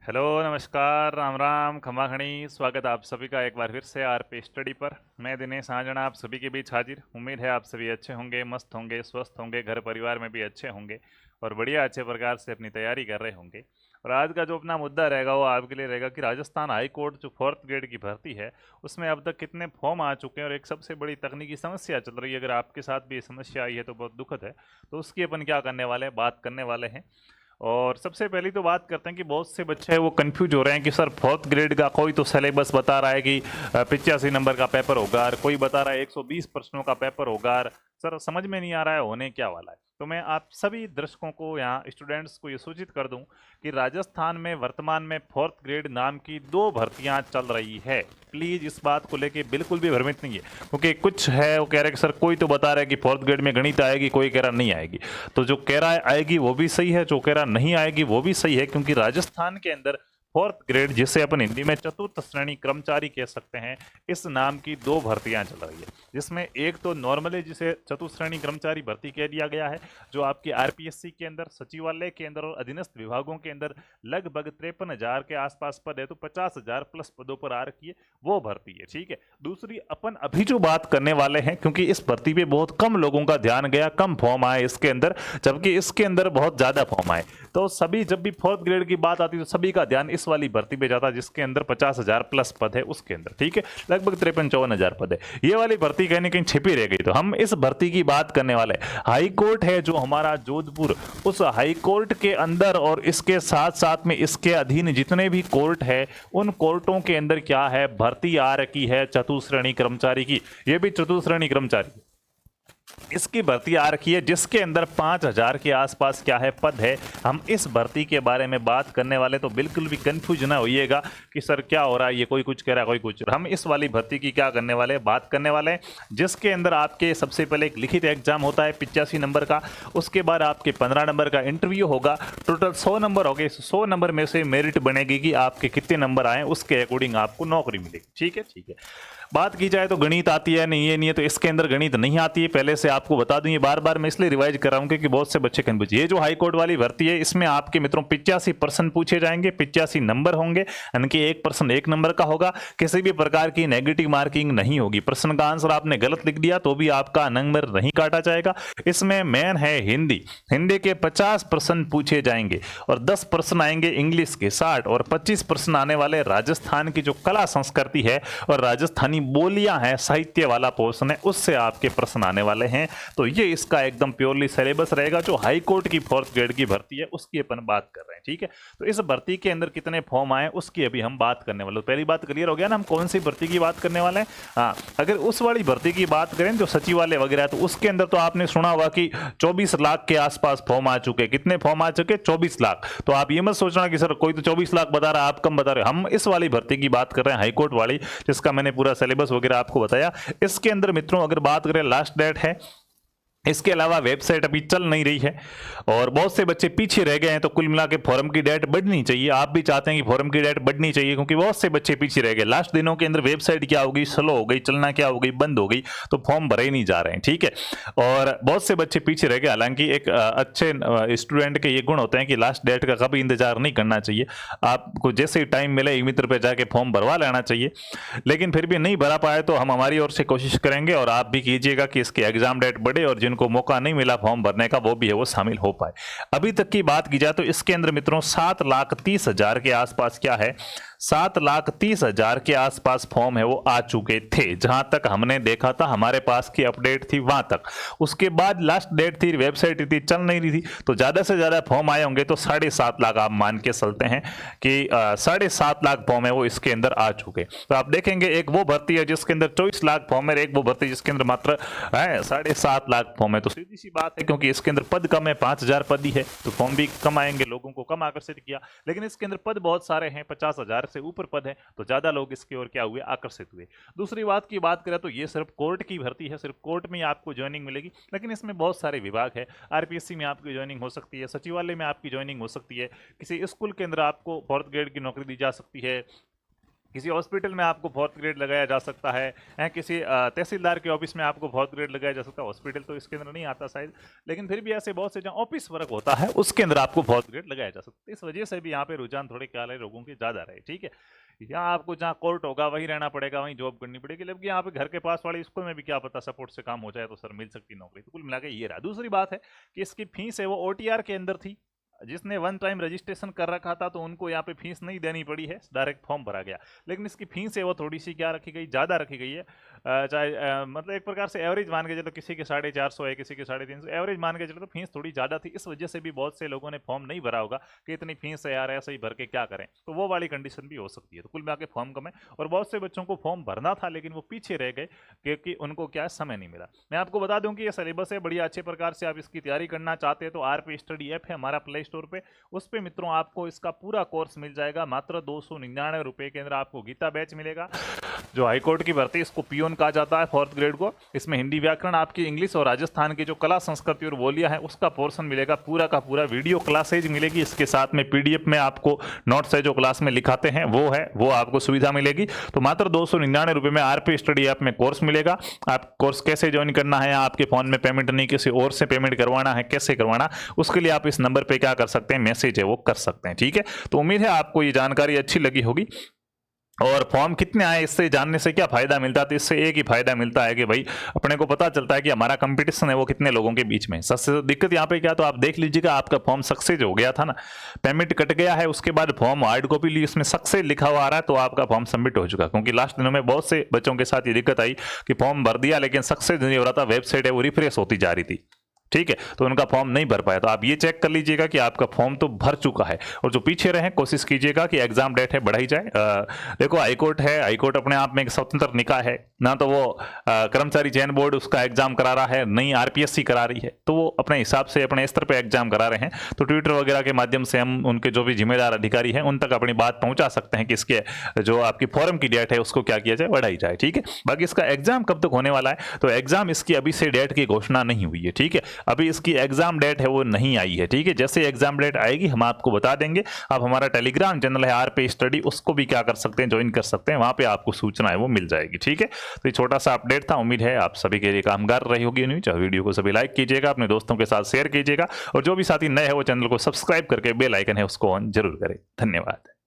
Hello, नमस्कार, राम राम, खमा खणी। स्वागत है आप सभी का एक बार फिर से आरपी स्टडी पर। मैं दिनेश आंजना आप सभी के बीच हाजिर। उम्मीद है आप सभी अच्छे होंगे, मस्त होंगे, स्वस्थ होंगे, घर परिवार में भी अच्छे होंगे और बढ़िया अच्छे प्रकार से अपनी तैयारी कर रहे होंगे। और आज का जो अपना मुद्दा रहेगा वो आपके लिए रहेगा कि राजस्थान हाई कोर्ट जो फोर्थ ग्रेड की भर्ती है उसमें अब तक कितने फॉर्म आ चुके हैं और एक सबसे बड़ी तकनीकी समस्या चल रही है। अगर आपके साथ भी ये समस्या आई है तो बहुत दुखद है। तो उसकी अपन क्या करने वाले हैं, बात करने वाले हैं। और सबसे पहली तो बात करते हैं कि बहुत से बच्चे हैं वो कंफ्यूज हो रहे हैं कि सर फोर्थ ग्रेड का कोई तो सिलेबस बता रहा है कि 85 नंबर का पेपर होगा और कोई बता रहा है 120 प्रश्नों का पेपर होगा और सर समझ में नहीं आ रहा है होने क्या वाला है। तो मैं आप सभी दर्शकों को, यहाँ स्टूडेंट्स को ये सूचित कर दूं कि राजस्थान में वर्तमान में फोर्थ ग्रेड नाम की 2 भर्तियां चल रही है। प्लीज़ इस बात को लेके बिल्कुल भी भ्रमित नहीं है, क्योंकि कुछ है वो कह रहे हैं कि सर कोई तो बता रहा है कि फोर्थ ग्रेड में गणित आएगी, कोई कह रहा नहीं आएगी। तो जो कह रहा है आएगी वो भी सही है, जो कह रहा नहीं आएगी वो भी सही है, क्योंकि राजस्थान के अंदर फोर्थ ग्रेड, जिसे अपन हिंदी में चतुर्थ श्रेणी कर्मचारी कह सकते हैं, इस नाम की 2 भर्तियां चल रही है। जिसमें एक तो नॉर्मली जिसे चतुर्थ श्रेणी कर्मचारी भर्ती कह दिया गया है, जो आपकी आरपीएससी के अंदर, सचिवालय के अंदर और अधीनस्थ विभागों के अंदर लगभग 53,000 के आसपास पद है, तो 50,000 प्लस पदों पर आ रखी है, वो भर्ती है। ठीक है। दूसरी अपन अभी जो बात करने वाले हैं, क्योंकि इस भर्ती पे बहुत कम लोगों का ध्यान गया, कम फॉर्म आए इसके अंदर, जबकि इसके अंदर बहुत ज्यादा फॉर्म आए। तो सभी, जब भी फोर्थ ग्रेड की बात आती है तो सभी का ध्यान इस वाली भर्ती पे जाता है जिसके अंदर 50,000 प्लस पद है उसके अंदर। ठीक है। लगभग 53-54,000 पद है। ये वाली भर्ती कहीं ना कहीं छिपी रह गई। तो हम इस भर्ती की बात करने वाले हैं। हाई कोर्ट है जो हमारा जोधपुर, उस हाई कोर्ट के अंदर और इसके साथ साथ में इसके अधीन जितने भी कोर्ट है, उन कोर्टों के अंदर क्या है, भर्ती आ रखी है चतुश्रेणी कर्मचारी की। ये भी चतुश्रेणी कर्मचारी, इसकी भर्ती आ रखी है, जिसके अंदर 5,000 के आसपास क्या है, पद है। हम इस भर्ती के बारे में बात करने वाले, तो बिल्कुल भी कंफ्यूज ना होइएगा कि सर क्या हो रहा है, ये कोई कुछ कह रहा है, कोई कुछ। हम इस वाली भर्ती की क्या करने वाले हैं, बात करने वाले हैं, जिसके अंदर आपके सबसे पहले एक लिखित एग्जाम होता है 85 नंबर का। उसके बाद आपके 15 नंबर का इंटरव्यू होगा। टोटल 100 नंबर हो गए। 100 नंबर में से मेरिट बनेगी कि आपके कितने नंबर आए, उसके अकॉर्डिंग आपको नौकरी मिलेगी। ठीक है, ठीक है। बात की जाए तो गणित आती है नहीं, ये नहीं है, तो इसके अंदर गणित नहीं आती है, पहले से आपको बता दूं। ये बार बार मैं इसलिए रिवाइज कर रहा हूं क्योंकि बहुत से बच्चे कंफ्यूज। ये जो हाई कोर्ट वाली भर्ती है, इसमें आपके मित्रों 85 प्रश्न पूछे जाएंगे, 85 नंबर होंगे, यानी कि एक प्रश्न 1 नंबर का होगा। किसी भी प्रकार की नेगेटिव मार्किंग नहीं होगी। प्रश्न का आंसर आपने गलत लिख दिया तो भी आपका नंबर नहीं काटा जाएगा। इसमें मेन है हिंदी। हिंदी के 50 प्रश्न पूछे जाएंगे और 10 प्रश्न आएंगे इंग्लिश के 60, और 25 प्रश्न आने वाले राजस्थान की जो कला संस्कृति है और राजस्थानी बोलियां हैं, साहित्य वाला पोर्शन है, उससे आपके प्रश्न आने वाले हैं। तो ये इसका एकदम प्योरली सिलेबस रहेगा। जो हाई कोर्ट की फोर्थ ग्रेड की भर्ती है उसकी अपन बात कर रहे हैं। ठीक है। तो इस भर्ती के अंदर कितने फॉर्म आए उसकी अभी हम बात करने वाले। तो पहली बात क्लियर हो गया ना, हम कौन सी भर्ती की बात करने वाले हैं। हाँ, अगर उस वाली भर्ती की बात करें जो सचिवालय वगैरह, तो उसके अंदर तो आपने सुना होगा कि 24 लाख के आसपास फॉर्म आ चुके। कितने फॉर्म आ चुके? 24 लाख। तो आप ये मत सोचना कि सर कोई तो 24 लाख बता रहा है, आप कम बता रहे हो। हम इस वाली भर्ती की बात कर रहे हैं, हाईकोर्ट वाली, जिसका मैंने पूरा सिलेबस वगैरह आपको बताया। इसके अंदर मित्रों अगर बात करें, लास्ट डेट है, इसके अलावा वेबसाइट अभी चल नहीं रही है और बहुत से बच्चे पीछे रह गए हैं। तो कुल मिला के फॉर्म की डेट बढ़नी चाहिए। आप भी चाहते हैं कि फॉर्म की डेट बढ़नी चाहिए, क्योंकि बहुत से बच्चे पीछे रह गए। लास्ट दिनों के अंदर वेबसाइट क्या हो गई, स्लो हो गई, चलना क्या हो गई, बंद हो गई, तो फॉर्म भरे ही नहीं जा रहे हैं। ठीक है। और बहुत से बच्चे पीछे रह गए। हालांकि एक अच्छे स्टूडेंट के ये गुण होते हैं कि लास्ट डेट का कभी इंतजार नहीं करना चाहिए। आपको जैसे ही टाइम मिले ई मित्र पे जाके फॉर्म भरवा लेना चाहिए। लेकिन फिर भी नहीं भरा पाए तो हम हमारी ओर से कोशिश करेंगे और आप भी कीजिएगा कि इसके एग्जाम डेट बढ़े और जिनको मौका नहीं मिला फॉर्म भरने का वो भी है वो शामिल हो पाए। अभी तक की बात की जाए तो इसके अंदर मित्रों 7,30,000 के आसपास क्या है, 7,30,000 के आसपास फॉर्म है वो आ चुके थे, जहां तक हमने देखा था, हमारे पास की अपडेट थी वहां तक। उसके बाद लास्ट डेट थी, वेबसाइट थी, चल नहीं रही थी, तो ज्यादा से ज्यादा फॉर्म आए होंगे। तो 7.5 लाख आप मान के चलते हैं कि 7.5 लाख फॉर्म है वो इसके अंदर आ चुके। तो आप देखेंगे एक वो भर्ती है जिसके अंदर 24 लाख फॉर्म है, एक वो भर्ती जिसके अंदर मात्र 7.5 लाख फॉर्म है। तो सीधी सी बात है, क्योंकि इसके अंदर पद कम है, 5,000 पद ही है, तो फॉर्म भी कम आएंगे, लोगों को कम आकर्षित किया। लेकिन इसके अंदर पद बहुत सारे हैं, 50,000 से ऊपर पद है, तो ज्यादा लोग इसकी ओर क्या हुए, आकर्षित हुए। दूसरी बात की बात करें तो ये सिर्फ कोर्ट की भर्ती है, सिर्फ कोर्ट में आपको ज्वाइनिंग मिलेगी। लेकिन इसमें बहुत सारे विभाग है। आरपीएससी में आपकी ज्वाइनिंग हो सकती है, सचिवालय में आपकी ज्वाइनिंग हो सकती है, किसी स्कूल के अंदर आपको फोर्थ ग्रेड की नौकरी दी जा सकती है, किसी हॉस्पिटल में आपको 4th ग्रेड लगाया जा सकता है, किसी तहसीलदार के ऑफिस में आपको 4th ग्रेड लगाया जा सकता है। हॉस्पिटल तो इसके अंदर नहीं आता शायद, लेकिन फिर भी ऐसे बहुत से जहाँ ऑफिस वर्क होता है उसके अंदर आपको 4th ग्रेड लगाया जा सकता है। इस वजह से भी यहाँ पे रुझान थोड़े क्या है लोगों के ज़्यादा रहे, ठीक है। यहाँ आपको जहाँ कोर्ट होगा वहीं रहना पड़ेगा, वहीं जॉब करनी पड़ेगी, जबकि यहाँ पे घर के पास वाले स्कूल में भी क्या पता सपोर्ट से काम हो जाए तो सर मिल सकती नौकरी। तो कुल मिला के ये रहा। दूसरी बात है कि इसकी फीस है वो OTR के अंदर थी। जिसने वन टाइम रजिस्ट्रेशन कर रखा था तो उनको यहाँ पे फीस नहीं देनी पड़ी है, डायरेक्ट फॉर्म भरा गया। लेकिन इसकी फीस है वो थोड़ी सी क्या रखी गई, ज़्यादा रखी गई है। चाहे मतलब एक प्रकार से एवरेज मान के चलो, किसी के 450 है, किसी के 350, एवरेज मान के चलो तो फीस थोड़ी ज़्यादा थी। इस वजह से भी बहुत से लोगों ने फॉर्म नहीं भरा होगा कि इतनी फीस है यार, ऐसे ही भर के क्या करें, तो वो वाली कंडीशन भी हो सकती है। तो कुल मिला के फॉर्म कम है, और बहुत से बच्चों को फॉर्म भरना था लेकिन वो पीछे रह गए क्योंकि उनको क्या समय नहीं मिला। मैं आपको बता दूं कि ये सिलेबस है, बढ़िया अच्छे प्रकार से आप इसकी तैयारी करना चाहते हैं तो RP स्टडी ऐप है हमारा प्ले स्टोर पे, उस पे मित्रों आपको इसका पूरा कोर्स मिल जाएगा। मात्र 299 रुपए के अंदर आपको गीता बैच मिलेगा। जो हाईकोर्ट की भर्ती, इसको पियोन कहा जाता है 4th ग्रेड को। इसमें हिंदी व्याकरण, आपकी इंग्लिश और राजस्थान की जो कला संस्कृति और बोलियां हैं उसका पोर्शन मिलेगा। पूरा का पूरा वीडियो क्लासेज मिलेगी, इसके साथ में PDF में आपको नोट्स है जो क्लास में लिखाते हैं वो आपको सुविधा मिलेगी। तो मात्र 299 रुपए में RP स्टडी ऐप में कोर्स मिलेगा। आप कोर्स कैसे ज्वाइन करना है, आपके फोन में पेमेंट नहीं किसी और से पेमेंट करवाना है, कैसे करवाना, उसके लिए आप इस नंबर पे क्या कर सकते हैं, मैसेज है वो कर सकते हैं, ठीक है। तो उम्मीद है आपको ये जानकारी अच्छी लगी होगी। और फॉर्म कितने आए इससे जानने से क्या फायदा मिलता है, तो इससे एक ही फायदा मिलता है कि भाई अपने को पता चलता है कि हमारा कंपटीशन है वो कितने लोगों के बीच में। सबसे दिक्कत यहाँ पे क्या, तो आप देख लीजिएगा आपका फॉर्म सक्सेस हो गया था ना, पेमेंट कट गया है, उसके बाद फॉर्म हार्ड कॉपी ली, उसमें सक्सेस लिखा हुआ आ रहा है, तो आपका फॉर्म सबमिट हो चुका। क्योंकि लास्ट दिनों में बहुत से बच्चों के साथ ये दिक्कत आई कि फॉर्म भर दिया लेकिन सक्सेस नहीं हो रहा था, वेबसाइट है वो रिफ्रेश होती जा रही थी, ठीक है, तो उनका फॉर्म नहीं भर पाया। तो आप ये चेक कर लीजिएगा कि आपका फॉर्म तो भर चुका है, और जो पीछे रहे कोशिश कीजिएगा कि एग्जाम डेट है बढ़ाई जाए। देखो हाईकोर्ट है, हाईकोर्ट अपने आप में एक स्वतंत्र निकाय है ना, तो वो कर्मचारी चयन बोर्ड उसका एग्जाम करा रहा है, नई RPSC करा रही है, तो वो अपने हिसाब से अपने स्तर पर एग्जाम करा रहे हैं। तो ट्विटर वगैरह के माध्यम से हम उनके जो भी जिम्मेदार अधिकारी हैं उन तक अपनी बात पहुंचा सकते हैं कि इसके जो आपकी फॉर्म की डेट है उसको क्या किया जाए, बढ़ाई जाए, ठीक है। बाकी इसका एग्जाम कब तक होने वाला है, तो एग्जाम इसकी अभी से डेट की घोषणा नहीं हुई है, ठीक है। अभी इसकी एग्जाम डेट है वो नहीं आई है, ठीक है। जैसे एग्जाम डेट आएगी हम आपको बता देंगे। आप हमारा टेलीग्राम चैनल है RP स्टडी, उसको भी क्या कर सकते हैं, ज्वाइन कर सकते हैं, वहां पे आपको सूचना है वो मिल जाएगी, ठीक है। तो ये छोटा सा अपडेट था, उम्मीद है आप सभी के लिए कामगार रही होगी न्यूज। वीडियो को सभी लाइक कीजिएगा, अपने दोस्तों के साथ शेयर कीजिएगा, और जो भी साथी नए हैं वो चैनल को सब्सक्राइब करके बेल आइकन है उसको ऑन जरूर करें। धन्यवाद।